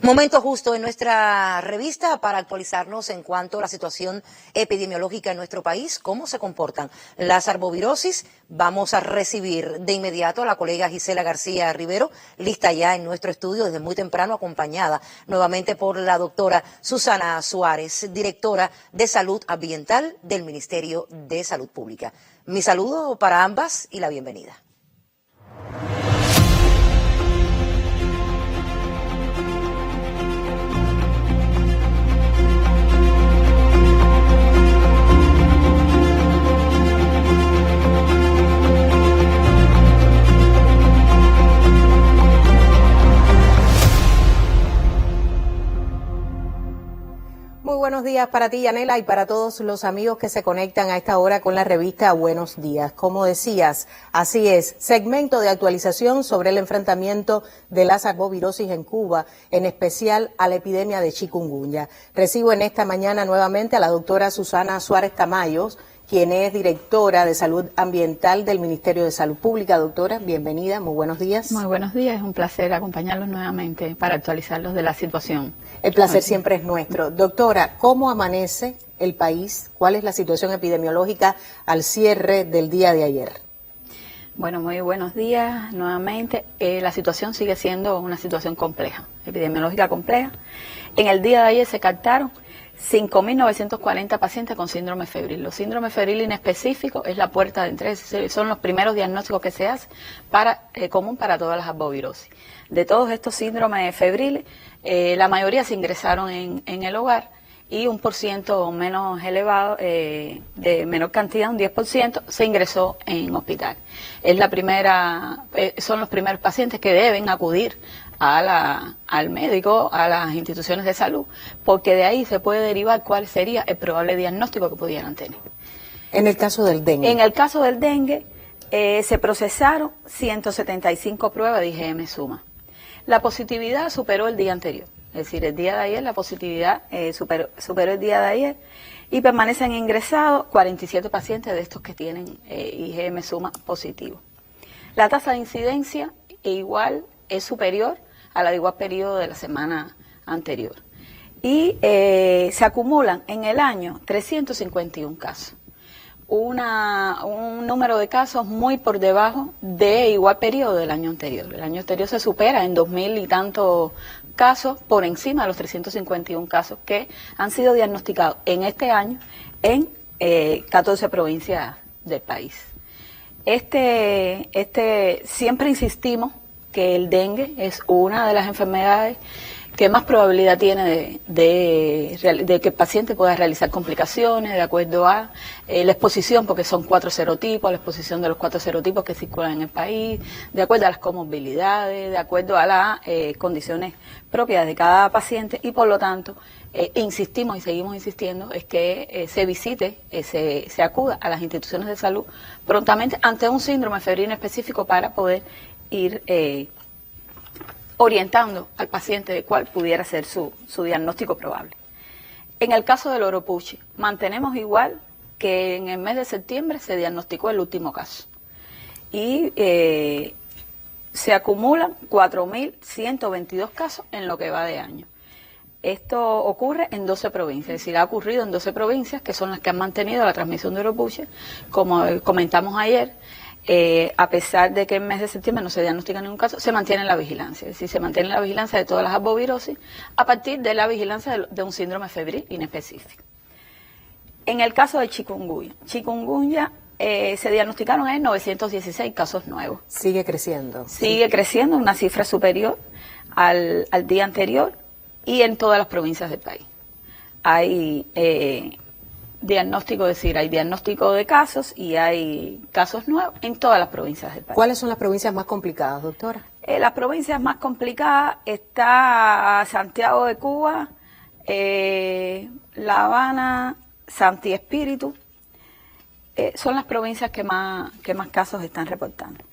Momento justo en nuestra revista para actualizarnos en cuanto a la situación epidemiológica en nuestro país, cómo se comportan las arbovirosis. Vamos a recibir de inmediato a la colega Gisela García Rivero, lista ya en nuestro estudio desde muy temprano, acompañada nuevamente por la doctora Susana Suárez, directora de Salud Ambiental del Ministerio de Salud Pública. Mi saludo para ambas y la bienvenida. Muy buenos días para ti, Yanela, y para todos los amigos que se conectan a esta hora con la revista Buenos Días. Como decías, así es, segmento de actualización sobre el enfrentamiento de las arbovirosis en Cuba, en especial a la epidemia de chikungunya. Recibo en esta mañana nuevamente a la doctora Susana Suárez Tamayos, quien es directora de Salud Ambiental del Ministerio de Salud Pública. Doctora, bienvenida, muy buenos días. Muy buenos días, es un placer acompañarlos nuevamente para actualizarlos de la situación. El placer siempre es nuestro. Doctora, ¿cómo amanece el país? ¿Cuál es la situación epidemiológica al cierre del día de ayer? Bueno, muy buenos días nuevamente. La situación sigue siendo una situación compleja, epidemiológica compleja. En el día de ayer se captaron 5.940 pacientes con síndrome febril. Los síndromes febril inespecíficos es la puerta de entrada, son los primeros diagnósticos que se hacen común para todas las arbovirosis. De todos estos síndromes febriles, la mayoría se ingresaron en el hogar y un % menos elevado, de menor cantidad, un 10%, se ingresó en hospital. Son los primeros pacientes que deben acudir al médico, a las instituciones de salud, porque de ahí se puede derivar cuál sería el probable diagnóstico que pudieran tener. En el caso del dengue. En el caso del dengue, se procesaron 175 pruebas de IgM suma. La positividad superó el día anterior, es decir, el día de ayer la positividad superó el día de ayer y permanecen ingresados 47 pacientes de estos que tienen IgM suma positivo. La tasa de incidencia igual es superior a la de igual periodo de la semana anterior. Y se acumulan en el año 351 casos. Un número de casos muy por debajo de igual periodo del año anterior. El año anterior se supera en 2.000 y tantos casos por encima de los 351 casos que han sido diagnosticados en este año en 14 provincias del país. Siempre insistimos que el dengue es una de las enfermedades que más probabilidad tiene de que el paciente pueda realizar complicaciones de acuerdo a la exposición, porque son 4 serotipos, la exposición de los 4 serotipos que circulan en el país, de acuerdo a las comorbilidades, de acuerdo a las condiciones propias de cada paciente y por lo tanto insistimos y seguimos insistiendo es que se visite, se acuda a las instituciones de salud prontamente ante un síndrome febril específico para poder ir orientando al paciente de cuál pudiera ser su diagnóstico probable. En el caso del oropuchi, mantenemos igual que en el mes de septiembre se diagnosticó el último caso y se acumulan 4.122 casos en lo que va de año. Esto ocurre en 12 provincias, es decir, ha ocurrido en 12 provincias que son las que han mantenido la transmisión de oropuchi, como comentamos ayer. A pesar de que en el mes de septiembre no se diagnostica ningún caso, se mantiene la vigilancia, es decir, se mantiene la vigilancia de todas las arbovirosis a partir de la vigilancia de un síndrome febril inespecífico. En el caso de chikungunya, se diagnosticaron 916 casos nuevos. Sigue creciendo. Sigue creciendo, una cifra superior al día anterior y en todas las provincias del país. Hay diagnóstico, es decir, hay diagnóstico de casos y hay casos nuevos en todas las provincias del país. ¿Cuáles son las provincias más complicadas, doctora? Las provincias más complicadas está Santiago de Cuba, La Habana, Santi Espíritu, son las provincias que más casos están reportando.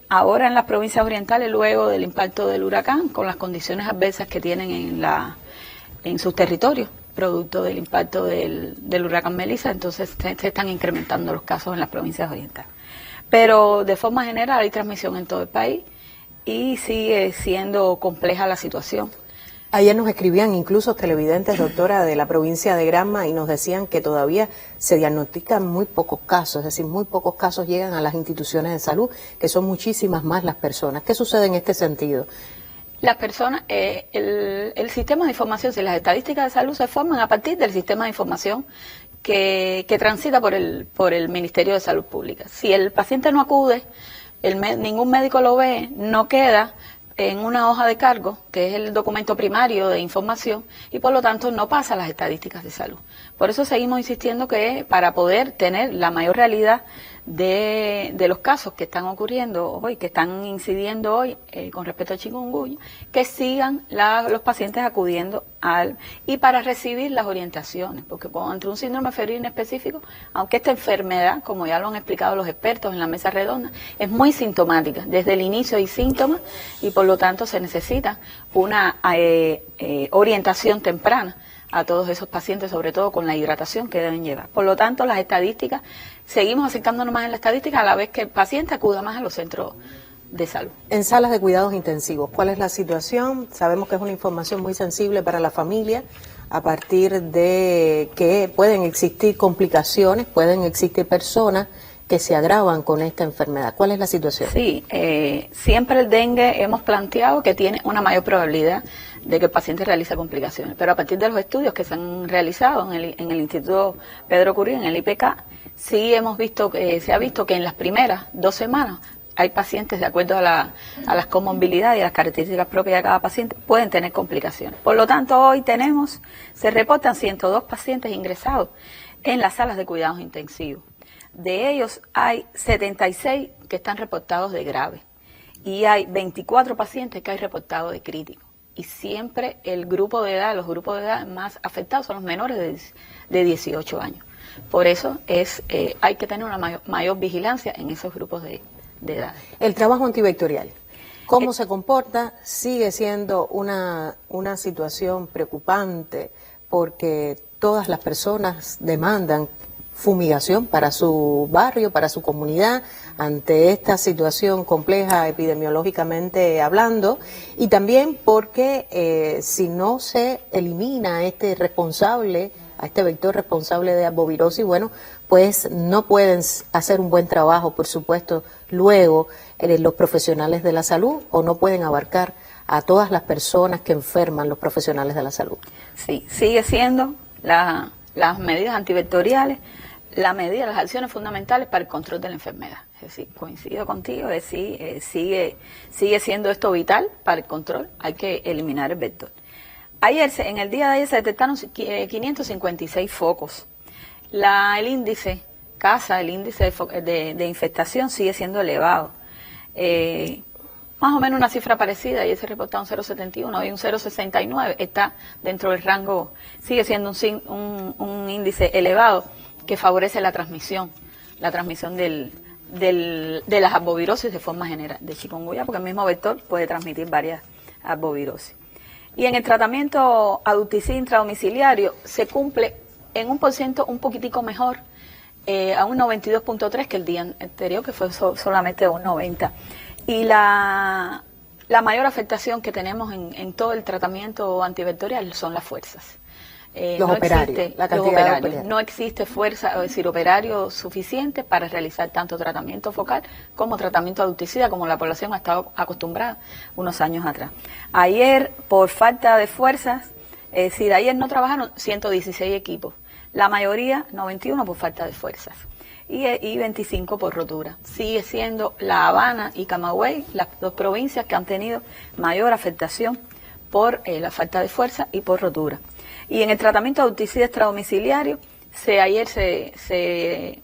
Ahora en las provincias orientales, luego del impacto del huracán, con las condiciones adversas que tienen en sus territorios, producto del impacto del huracán Melissa, entonces se están incrementando los casos en las provincias orientales. Pero de forma general hay transmisión en todo el país y sigue siendo compleja la situación. Ayer nos escribían incluso televidentes, doctora, de la provincia de Granma y nos decían que todavía se diagnostican muy pocos casos, es decir, muy pocos casos llegan a las instituciones de salud, que son muchísimas más las personas. ¿Qué sucede en este sentido? Las personas, el sistema de información, si las estadísticas de salud se forman a partir del sistema de información que transita por el Ministerio de Salud Pública. Si el paciente no acude, ningún médico lo ve, no queda en una hoja de cargo, que es el documento primario de información, y por lo tanto no pasa a las estadísticas de salud. Por eso seguimos insistiendo que para poder tener la mayor realidad de los casos que están ocurriendo hoy, que están incidiendo hoy con respecto al chikungunya, que sigan los pacientes acudiendo y para recibir las orientaciones, porque ante un síndrome febril específico, aunque esta enfermedad, como ya lo han explicado los expertos en la mesa redonda, es muy sintomática, desde el inicio hay síntomas y por lo tanto se necesita una orientación temprana a todos esos pacientes, sobre todo con la hidratación que deben llevar. Por lo tanto, las estadísticas, seguimos acercándonos más en la estadística a la vez que el paciente acuda más a los centros de salud. En salas de cuidados intensivos, ¿cuál es la situación? Sabemos que es una información muy sensible para la familia, a partir de que pueden existir complicaciones, pueden existir personas que se agravan con esta enfermedad. ¿Cuál es la situación? Sí, siempre el dengue hemos planteado que tiene una mayor probabilidad de que el paciente realice complicaciones, pero a partir de los estudios que se han realizado en el Instituto Pedro Curie, en el IPK, sí hemos visto, se ha visto que en las primeras 2 semanas hay pacientes, de acuerdo a las comorbilidades y a las características propias de cada paciente, pueden tener complicaciones. Por lo tanto, hoy se reportan 102 pacientes ingresados en las salas de cuidados intensivos. De ellos hay 76 que están reportados de grave y hay 24 pacientes que hay reportado de crítico. Y siempre los grupos de edad más afectados son los menores de 18 años. Por eso hay que tener una mayor vigilancia en esos grupos de edad. El trabajo antivectorial, ¿cómo se comporta? Sigue siendo una situación preocupante porque todas las personas demandan fumigación para su barrio, para su comunidad, ante esta situación compleja epidemiológicamente hablando, y también porque si no se elimina a este vector responsable de arbovirosis, bueno, pues no pueden hacer un buen trabajo, por supuesto, luego los profesionales de la salud, o no pueden abarcar a todas las personas que enferman los profesionales de la salud. Sí, sigue siendo las medidas antivectoriales, las acciones fundamentales para el control de la enfermedad. Es decir, coincido contigo, sigue siendo esto vital para el control, hay que eliminar el vector. En el día de ayer se detectaron 556 focos. El índice de infectación sigue siendo elevado. Más o menos una cifra parecida, ayer se reportaron 0,71, hoy un 0,69, está dentro del rango, sigue siendo un índice elevado que favorece la transmisión de las arbovirosis de forma general, de chikungunya, porque el mismo vector puede transmitir varias arbovirosis. Y en el tratamiento adulticida intradomiciliario se cumple en un porciento un poquitico mejor, a un 92.3 que el día anterior, que fue solamente un 90. Y la mayor afectación que tenemos en todo el tratamiento antivectorial son las fuerzas. Los operarios. No existe fuerza, es decir, operario suficiente para realizar tanto tratamiento focal como tratamiento adulticida, como la población ha estado acostumbrada unos años atrás. Ayer, por falta de fuerzas, es decir, ayer no trabajaron 116 equipos, la mayoría, 91, por falta de fuerzas, y 25 por rotura. Sigue siendo La Habana y Camagüey las dos provincias que han tenido mayor afectación por la falta de fuerza y por rotura. Y en el tratamiento adulticida extradomiciliario, ayer se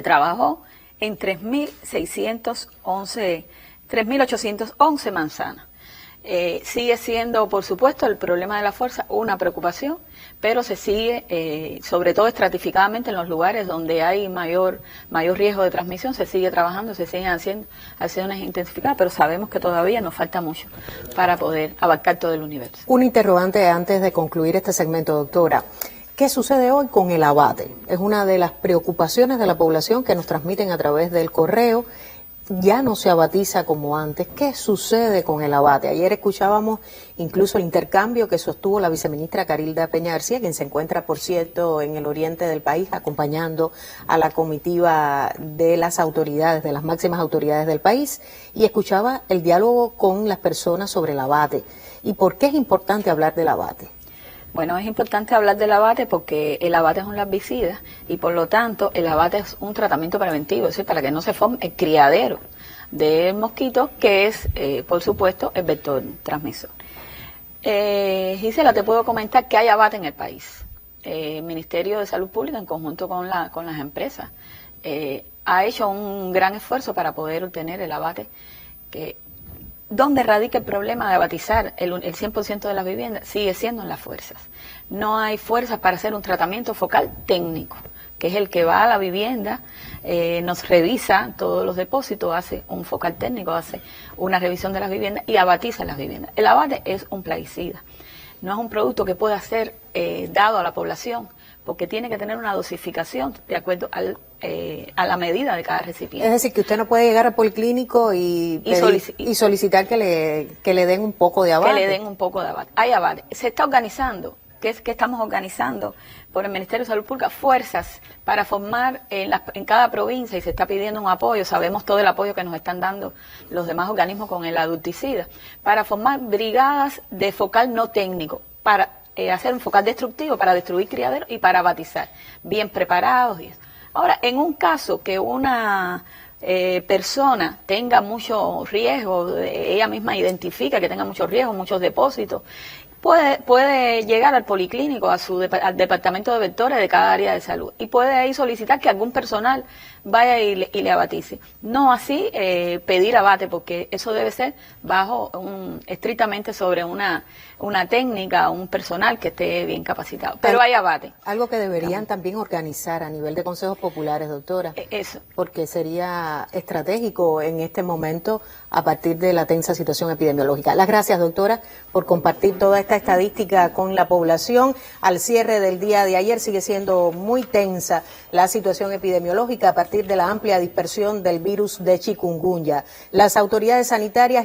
trabajó en 3.811 manzanas. Sigue siendo, por supuesto, el problema de la fuerza una preocupación, pero se sigue, sobre todo estratificadamente en los lugares donde hay mayor riesgo de transmisión, se sigue trabajando, se siguen haciendo acciones intensificadas, pero sabemos que todavía nos falta mucho para poder abarcar todo el universo. Un interrogante antes de concluir este segmento, doctora. ¿Qué sucede hoy con el abate? Es una de las preocupaciones de la población que nos transmiten a través del correo. ya no se abatiza como antes. ¿Qué sucede con el abate? Ayer escuchábamos incluso el intercambio que sostuvo la viceministra Carilda Peña García, quien se encuentra, por cierto, en el oriente del país, acompañando a la comitiva de las autoridades, de las máximas autoridades del país, y escuchaba el diálogo con las personas sobre el abate. ¿Y por qué es importante hablar del abate? Bueno, es importante hablar del abate porque el abate es un larvicida y por lo tanto el abate es un tratamiento preventivo, es decir, para que no se forme el criadero de mosquitos, que es, por supuesto, el vector transmisor. Gisela, te puedo comentar que hay abate en el país. El Ministerio de Salud Pública, en conjunto con las empresas, ha hecho un gran esfuerzo para poder obtener el abate. ¿Dónde radica el problema de abatizar el 100% de las viviendas? Sigue siendo en las fuerzas. No hay fuerzas para hacer un tratamiento focal técnico, que es el que va a la vivienda, nos revisa todos los depósitos, hace un focal técnico, hace una revisión de las viviendas y abatiza las viviendas. El abate es un plaguicida, no es un producto que pueda ser dado a la población, porque tiene que tener una dosificación de acuerdo a la medida de cada recipiente. Es decir, que usted no puede llegar al policlínico y solicitar que le den un poco de abate. Que le den un poco de abate. Hay abate. Se está organizando, que estamos organizando por el Ministerio de Salud Pública, fuerzas para formar en cada provincia, y se está pidiendo un apoyo, sabemos todo el apoyo que nos están dando los demás organismos con el adulticida, para formar brigadas de focal no técnico, para hacer un focal destructivo, para destruir criaderos y para abatizar, bien preparados. Ahora, en un caso que una persona tenga mucho riesgo, ella misma identifica que tenga mucho riesgo, muchos depósitos, puede llegar al policlínico, al departamento de vectores de cada área de salud, y puede ahí solicitar que algún personal vaya y le abatice. No así pedir abate, porque eso debe ser estrictamente sobre una técnica, un personal que esté bien capacitado. Pero hay abate. Algo que deberían también organizar a nivel de consejos populares, doctora. Eso. Porque sería estratégico en este momento a partir de la tensa situación epidemiológica. Las gracias, doctora, por compartir toda esta estadística con la población. Al cierre del día de ayer sigue siendo muy tensa la situación epidemiológica a partir de la amplia dispersión del virus de chikungunya. Las autoridades sanitarias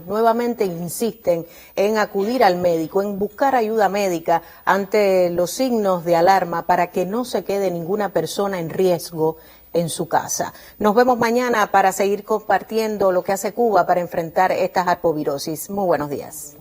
nuevamente insisten en acudir al médico, en buscar ayuda médica ante los signos de alarma para que no se quede ninguna persona en riesgo en su casa. Nos vemos mañana para seguir compartiendo lo que hace Cuba para enfrentar estas arbovirosis. Muy buenos días.